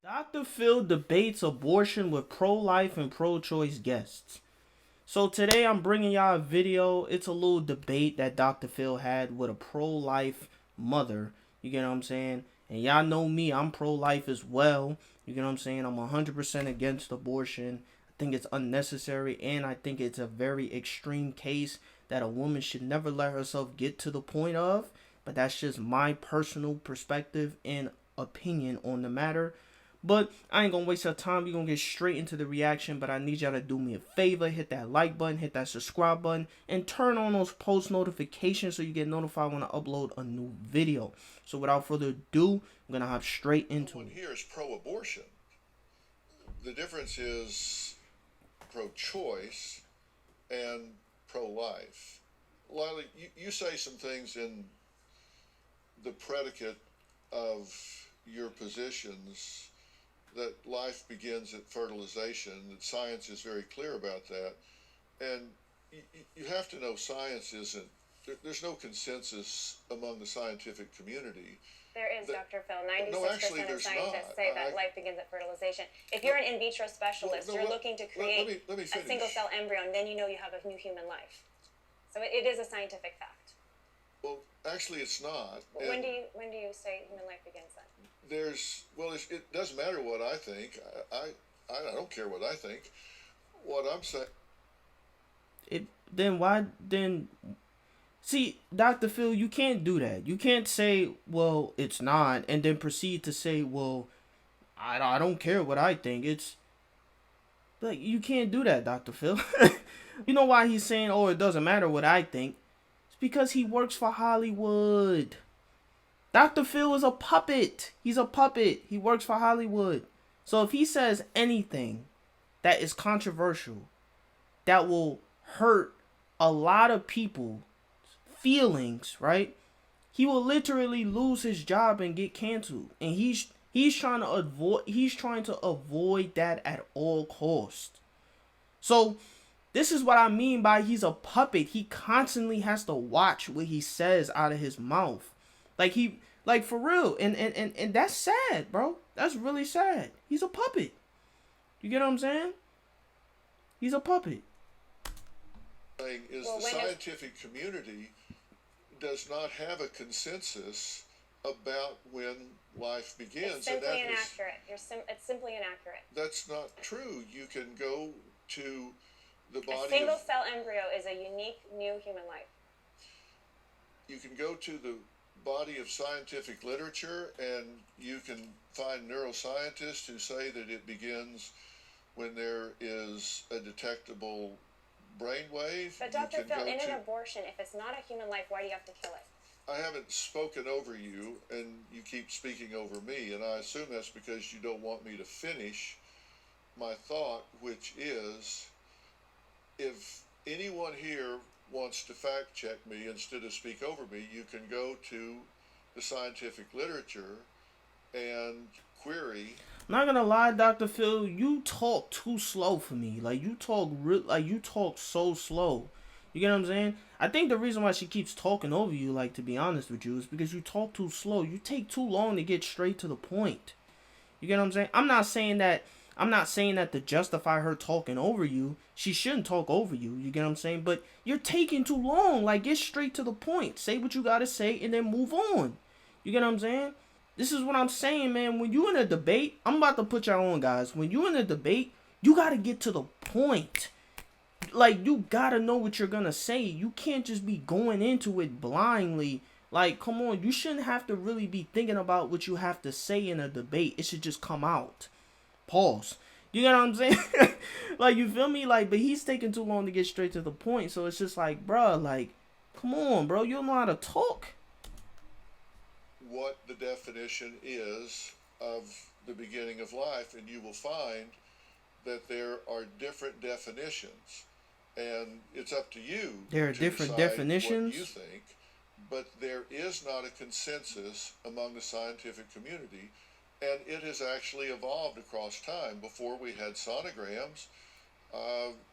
Dr. Phil debates abortion with pro-life and pro-choice guests. So today I'm bringing y'all a video. It's a little debate that Dr. Phil had with a pro-life mother. You get what I'm saying? And y'all know me, I'm pro-life as well. You get what I'm saying? I'm 100% against abortion. I think it's unnecessary, and I think it's a very extreme case that a woman should never let herself get to the point of. But that's just my personal perspective and opinion on the matter. But I ain't gonna waste your time. We're gonna get straight into the reaction. But I need y'all to do me a favor. Hit that like button, hit that subscribe button, and turn on those post notifications so you get notified when I upload a new video. So without further ado, I'm gonna hop straight into it. Here is pro-abortion. The difference is pro-choice and pro-life. Lila, you say some things in the predicate of your positions that life begins at fertilization, that science is very clear about that. And you have to know science isn't, there's no consensus among the scientific community. There is, Dr. Phil. 96% of scientists say that life begins at fertilization. If you're an in vitro specialist, you're looking to create a single cell embryo, and then you know you have a new human life. So it is a scientific fact. Well, actually, it's not. When do you say human life begins then? It doesn't matter what I think. I don't care what I think. What I'm saying. See, Dr. Phil, you can't do that. You can't say, well, it's not, and then proceed to say, well, I don't care what I think. It's like, you can't do that, Dr. Phil. You know why he's saying, oh, it doesn't matter what I think? It's because he works for Hollywood. Dr. Phil is a puppet. He's a puppet. He works for Hollywood. So if he says anything that is controversial, that will hurt a lot of people feelings, right? He will literally lose his job and get canceled. And he's trying to avoid that at all costs. So this is what I mean by he's a puppet. He constantly has to watch what he says out of his mouth. Like for real. And that's sad, bro. That's really sad. He's a puppet. You get what I'm saying? He's a puppet. Is the scientific community does not have a consensus about when life begins. It's simply inaccurate. It's simply inaccurate. That's not true. You can go to the body. A single cell embryo is a unique new human life. You can go to the body of scientific literature and you can find neuroscientists who say that it begins when there is a detectable brainwave. But Dr. Phil, in an abortion, if it's not a human life, why do you have to kill it? I haven't spoken over you, and you keep speaking over me, and I assume that's because you don't want me to finish my thought, which is, if anyone here wants to fact check me instead of speak over me, you can go to the scientific literature and query. I'm not gonna lie, Dr. Phil, you talk too slow for me. You talk so slow. You get what I'm saying? I think the reason why she keeps talking over you, to be honest with you, is because you talk too slow. You take too long to get straight to the point. You get what I'm saying? I'm not saying that to justify her talking over you. She shouldn't talk over you. You get what I'm saying? But you're taking too long. Get straight to the point. Say what you gotta say and then move on. You get what I'm saying? This is what I'm saying, man. When you in a debate, I'm about to put y'all on, guys. When you in a debate, you gotta get to the point. You gotta know what you're gonna say. You can't just be going into it blindly. Come on. You shouldn't have to really be thinking about what you have to say in a debate. It should just come out. Pause. You get what I'm saying? You feel me? But he's taking too long to get straight to the point. So it's just bruh, come on, bro. You don't know how to talk. What the definition is of the beginning of life, and you will find that there are different definitions, and it's up to you. There are different definitions. What you think, but there is not a consensus among the scientific community, and it has actually evolved across time. Before we had sonograms,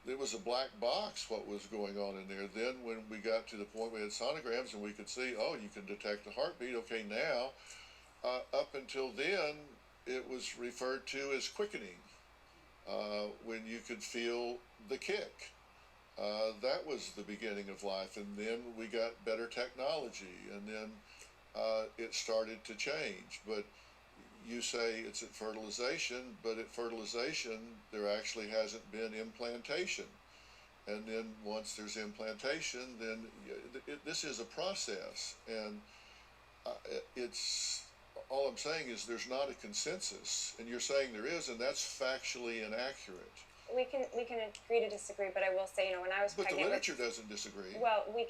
it was a black box what was going on in there. Then when we got to the point we had sonograms and we could see, oh, you can detect the heartbeat. Okay, now, up until then, it was referred to as quickening, when you could feel the kick. That was the beginning of life, and then we got better technology, and then it started to change. But you say it's at fertilization, but at fertilization there actually hasn't been implantation. And then once there's implantation, then this is a process, and it's all I'm saying is there's not a consensus, and you're saying there is, and that's factually inaccurate. We can agree to disagree, but I will say, when I was pregnant. But the literature doesn't disagree. Well, we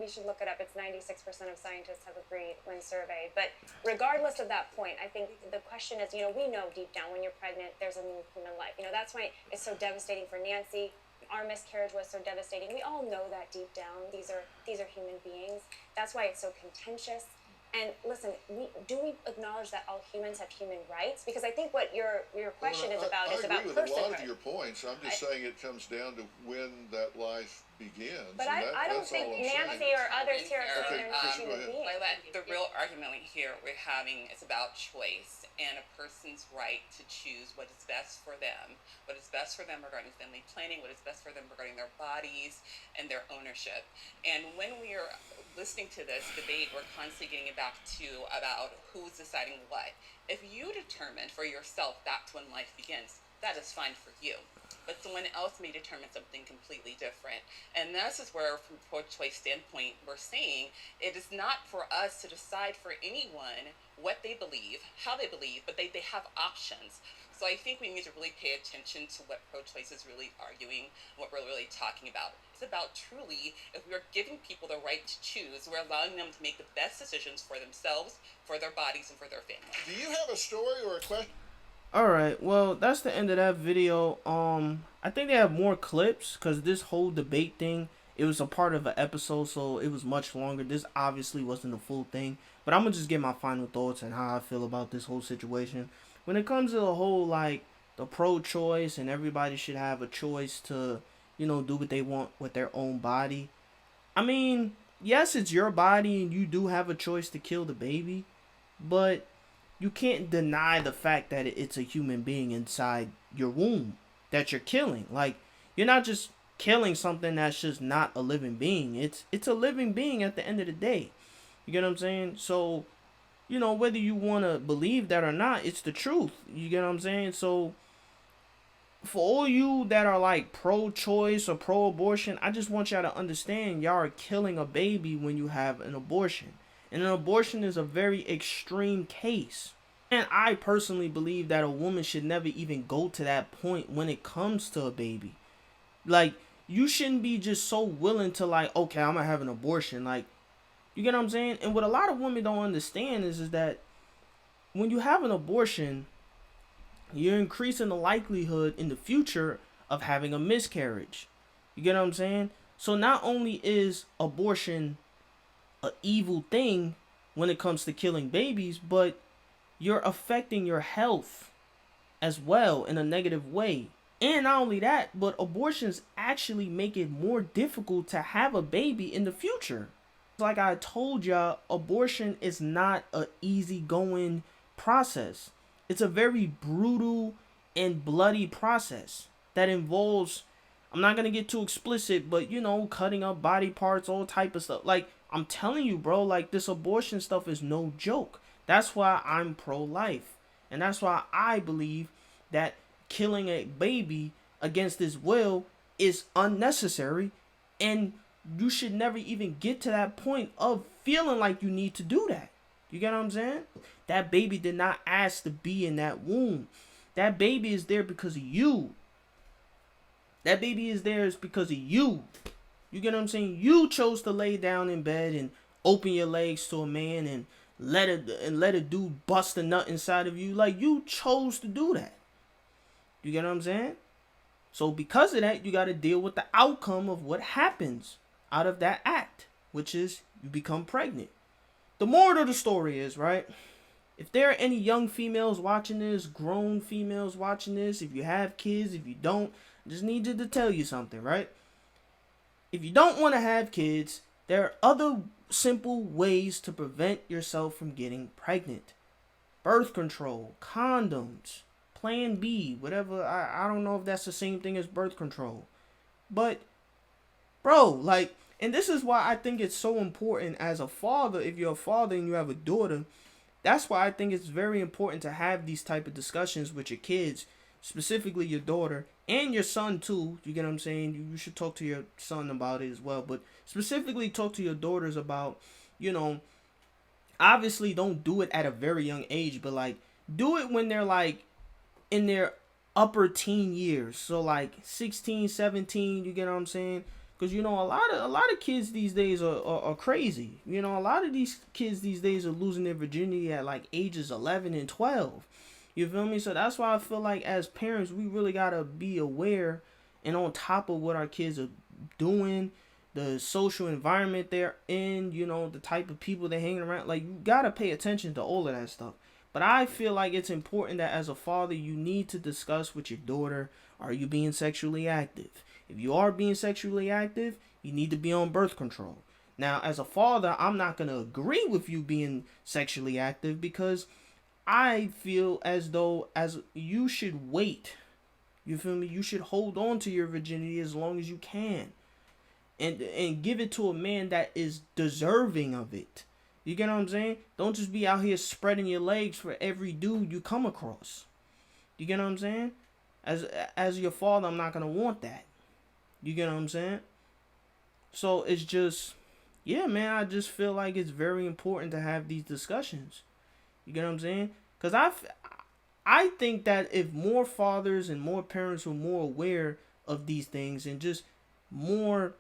should look it up. It's 96% of scientists have agreed when surveyed. But regardless of that point, I think the question is, we know deep down when you're pregnant, there's a new human life. That's why it's so devastating for Nancy. Our miscarriage was so devastating. We all know that deep down. These are human beings. That's why it's so contentious. And listen, do we acknowledge that all humans have human rights? Because I think what your question is about personhood. I agree with a lot of your points. I'm just saying it comes down to when that life begins. But I don't think Nancy or others here are saying they're not human beings. The real argument here we're having is about choice and a person's right to choose what is best for them, what is best for them regarding family planning, what is best for them regarding their bodies and their ownership. And when we are listening to this debate, we're constantly getting back to about who's deciding what. If you determine for yourself that's when life begins, that is fine for you. But someone else may determine something completely different. And this is where, from a pro-choice standpoint, we're saying it is not for us to decide for anyone what they believe, how they believe, but they have options. So I think we need to really pay attention to what pro-choice is really arguing, what we're really talking about. It's about truly, if we're giving people the right to choose, we're allowing them to make the best decisions for themselves, for their bodies, and for their families. Do you have a story or a question? Alright, well, that's the end of that video. I think they have more clips, because this whole debate thing, it was a part of an episode, so it was much longer. This obviously wasn't the full thing, but I'm going to just get my final thoughts and how I feel about this whole situation. When it comes to the whole, the pro-choice, and everybody should have a choice to, do what they want with their own body. I mean, yes, it's your body, and you do have a choice to kill the baby, but you can't deny the fact that it's a human being inside your womb that you're killing. You're not just killing something that's just not a living being. It's a living being at the end of the day. You get what I'm saying? So, whether you want to believe that or not, it's the truth. You get what I'm saying? So, for all you that are pro-choice or pro-abortion, I just want y'all to understand y'all are killing a baby when you have an abortion. And an abortion is a very extreme case. And I personally believe that a woman should never even go to that point when it comes to a baby. You shouldn't be just so willing to okay, I'm gonna have an abortion. You get what I'm saying? And what a lot of women don't understand is that when you have an abortion, you're increasing the likelihood in the future of having a miscarriage. You get what I'm saying? So not only is abortion an evil thing when it comes to killing babies, but you're affecting your health as well in a negative way. And not only that, but abortions actually make it more difficult to have a baby in the future. Like I told y'all, abortion is not an easygoing process. It's a very brutal and bloody process that involves, I'm not going to get too explicit, but cutting up body parts, all type of stuff. I'm telling you, bro, this abortion stuff is no joke. That's why I'm pro-life. And that's why I believe that killing a baby against his will is unnecessary. And you should never even get to that point of feeling like you need to do that. You get what I'm saying? That baby did not ask to be in that womb. That baby is there because of you. That baby is there because of you. You get what I'm saying? You chose to lay down in bed and open your legs to a man and let a dude bust a nut inside of you. You chose to do that. You get what I'm saying? So because of that, you got to deal with the outcome of what happens out of that act, which is you become pregnant. The moral of the story is, right? If there are any young females watching this, grown females watching this, if you have kids, if you don't, I just need to tell you something, right? If you don't want to have kids, there are other simple ways to prevent yourself from getting pregnant. birth control, condoms, Plan B, whatever. I don't know if that's the same thing as birth control. But, bro, like, and this is why I think it's so important as a father, if you're a father and you have a daughter, that's why I think it's very important to have these type of discussions with your kids, specifically your daughter and your son too. You get what I'm saying? You should talk to your son about it as well, but specifically talk to your daughters about, obviously don't do it at a very young age, but like do it when they're like in their upper teen years. So like 16, 17, you get what I'm saying? Because a lot of kids these days are crazy. A lot of these kids these days are losing their virginity at like ages 11 and 12. You feel me? So that's why I feel like as parents we really gotta be aware and on top of what our kids are doing, the social environment they're in, the type of people they're hanging around. Like you gotta pay attention to all of that stuff. But I feel like it's important that as a father you need to discuss with your daughter, are you being sexually active? If you are being sexually active, you need to be on birth control. Now, as a father, I'm not going to agree with you being sexually active because I feel as though as you should wait. You feel me? You should hold on to your virginity as long as you can. And give it to a man that is deserving of it. You get what I'm saying? Don't just be out here spreading your legs for every dude you come across. You get what I'm saying? As your father, I'm not going to want that. You get what I'm saying? So it's just, yeah, man, I just feel like it's very important to have these discussions. You get what I'm saying? Because I think that if more fathers and more parents were more aware of these things and just more,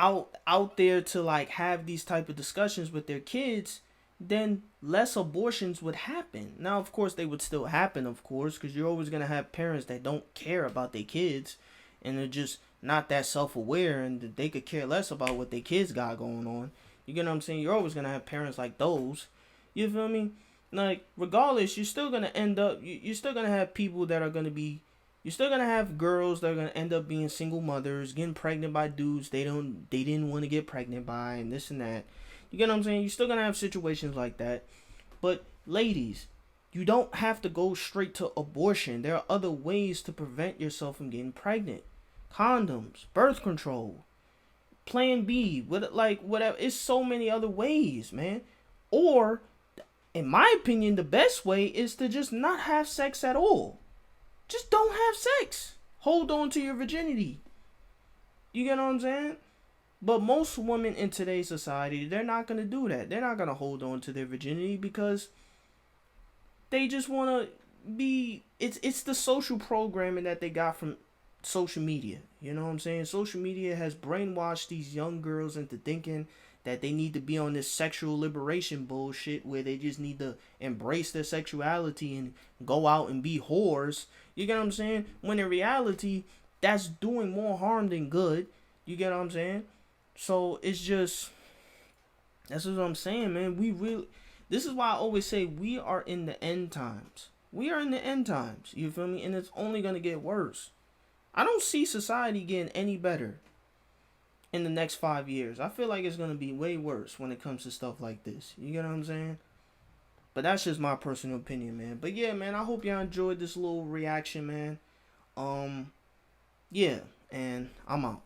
out there to like have these type of discussions with their kids, then less abortions would happen. Now, of course, they would still happen, of course, because you're always going to have parents that don't care about their kids and they're just not that self-aware and they could care less about what their kids got going on. You get what I'm saying? You're always going to have parents like those. You feel me? Like, regardless, you're still going to end up, you're still going to have people that are going to be, you're still going to have girls that are going to end up being single mothers, getting pregnant by dudes they didn't want to get pregnant by and this and that. You get what I'm saying? You're still going to have situations like that. But, ladies, you don't have to go straight to abortion. There are other ways to prevent yourself from getting pregnant. Condoms, birth control, Plan B, whatever. It's so many other ways, man. Or, in my opinion, the best way is to just not have sex at all. Just don't have sex. Hold on to your virginity. You get what I'm saying? But most women in today's society, they're not going to do that. They're not going to hold on to their virginity because they just want to be... It's the social programming that they got from social media. You know what I'm saying? Social media has brainwashed these young girls into thinking that they need to be on this sexual liberation bullshit where they just need to embrace their sexuality and go out and be whores. You get what I'm saying? When in reality, that's doing more harm than good. You get what I'm saying? So it's just, that's what I'm saying, man. This is why I always say we are in the end times. We are in the end times. You feel me? And it's only going to get worse. I don't see society getting any better in the next 5 years. I feel like it's going to be way worse when it comes to stuff like this. You get what I'm saying? But that's just my personal opinion, man. But yeah, man, I hope y'all enjoyed this little reaction, man. Yeah, and I'm out.